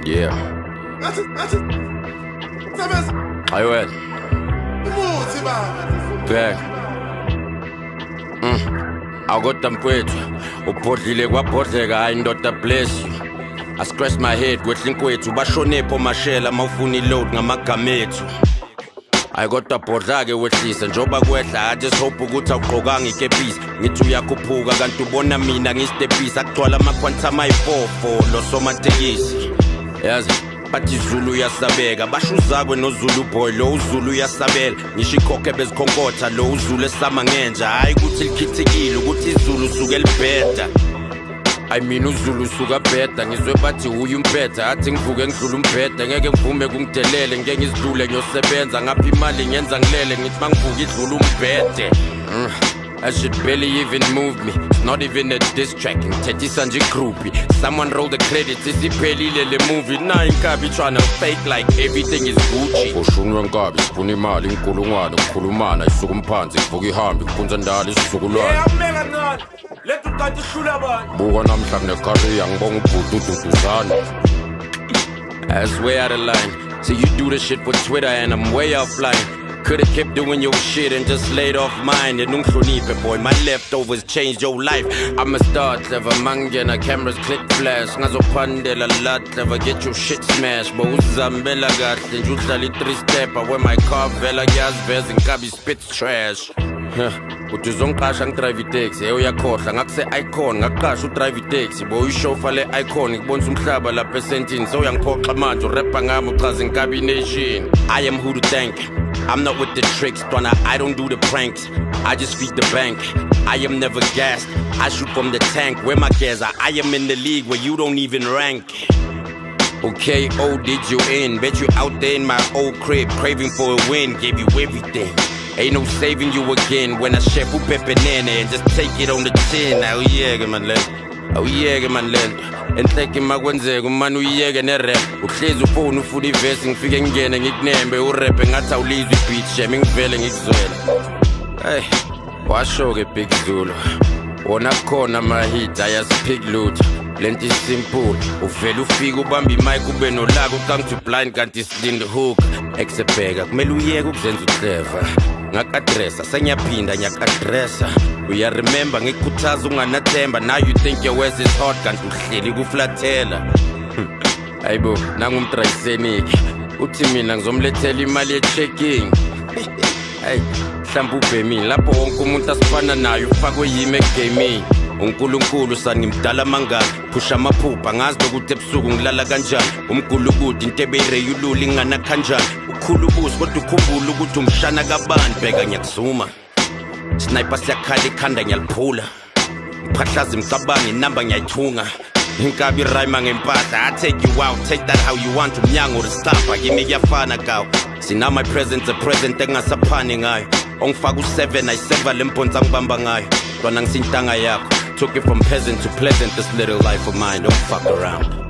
Yeah. Ayo wena. Back. Akodwa mfowethu, ubhodlile kwabhodleka hayi ndoda bless you. I scratch my head kwehla inkwethu bashonepho mashela mawufuna iload ngamagama ethu. Ayikodwa bhodla ke wehlisa njoba kwehla I just hope ukuthi awugqokanga ikepisi ngithi uyakhuphuka kanti ubona mina ngistepisa akugcwala amaquantum ayi-4 lo somatekisi yazi bathi Zulu uyasabeka basho uzakwe noZulu boy lo uZulu uyasabela ngisho ikhokhe bezikhonkotha lo uZulu esama ngenja hayi ukuthi likhithikile ukuthi iZulu suke libheda I mean uZulu suka bheda ngizwe bathi uyu umphetha athi ngivuke ngidlula umphetha ngeke ngivume kungidelele ngeke ngizidlule ngiyosebenza ngapha imali ngenza ngilele ngithi mangivuka idlula umbhede I should barely even move me. It's not even a diss track. Ngithethisa nje groupie. Someone roll the credits. Isiphelile le movie. Now inkabi tryna fake like everything is Gucci. Ushunwe nkabi sifuna imali inkulungwane ukukhulumana isuka umphansi kuvuka ihambi kufunza ndala isizukulwane. Yeah, mega nani. Lethu kanti shula bani. Buka namhla kunecareer ngibonga ubhuti ududuzana. That's way out of line. So you do the shit for Twitter and I'm way offline. Could've kept doing your shit and just laid off mine. You don't boy, my leftovers changed your life. I'm a star, clever mangena, cameras click flash. Ngazo pandela lot, clever get your shit smashed. But uzambela gat, then you tally 3-step. I wear my car, vela gas, vez, and kabi spits trash. Uthi uzongqasha ngidrive itaxi uyakhohlwa ngakuse icon ngaqasha udrive itaxi boy ushofa le icon ngibonisa umhlaba lapha esentini so uyangiphoxa manje urapper ngami uchaza incombination I am who to thank I'm not with the tricks Dwana I don't do the pranks I just feed the bank I am never gassed I shoot from the tank where my gas are I am in the league where you don't even rank Okay, oh, did you in? Bet you out there in my old crib craving for a win gave you everything Ain't no saving you again when I chef who pepenene and just take it on the chin. Oh yeah, man, oh yeah, man, and take him makwenzeka umani uyeke nerap uhlezi ufone ufuthi iverse ngifike ngene ngikunembe urap ngathi awulizwe ibeat jam ngivele ngikuzwela hey washo ke Big Zulu wona khona ama hit ayaspick loot lento simple uvela ufika ubamba imic ube nolaka uqangi blind kanti slind hook exebheka kumele uyeke ukuzenza uclever ngakadressa senyaphinda nyakadressa uyaremember ngikukhuthaza unganathemba now you think your west is hot kanti uhleli kuflathela hayibo nanga umtrayisenic uthi mina ngizomlethela imali ye-checking hey mhlamba ubhemini lapho wonke umuntu asifana nayo ufakwe yimi egaming uNkulunkulu sanimdala mangaka phusha amaphupha ngazi ukuthi ebusuku ngilala kanjani umgulukude into ebeyireyulula ingana kanjani ukhulu ubuso kodwa ukhumbula ukuthi umshana kabani bheka ngiyakuzuma sniper siyakhala ikhanda ngiyaliphula ngiphahlaza imcabango inamba ngiyayithunga inkabi rhyme ngempahla I take you out take that how you want umnyango restapa kimi kuyafana gawo sina my presence a present engasaphani ngayo ongifaka u7 ayiseva lemphonza ngibamba ngayo Dwana ngisintanga yakho took it from peasant to pleasant this little life of mine don't fuck around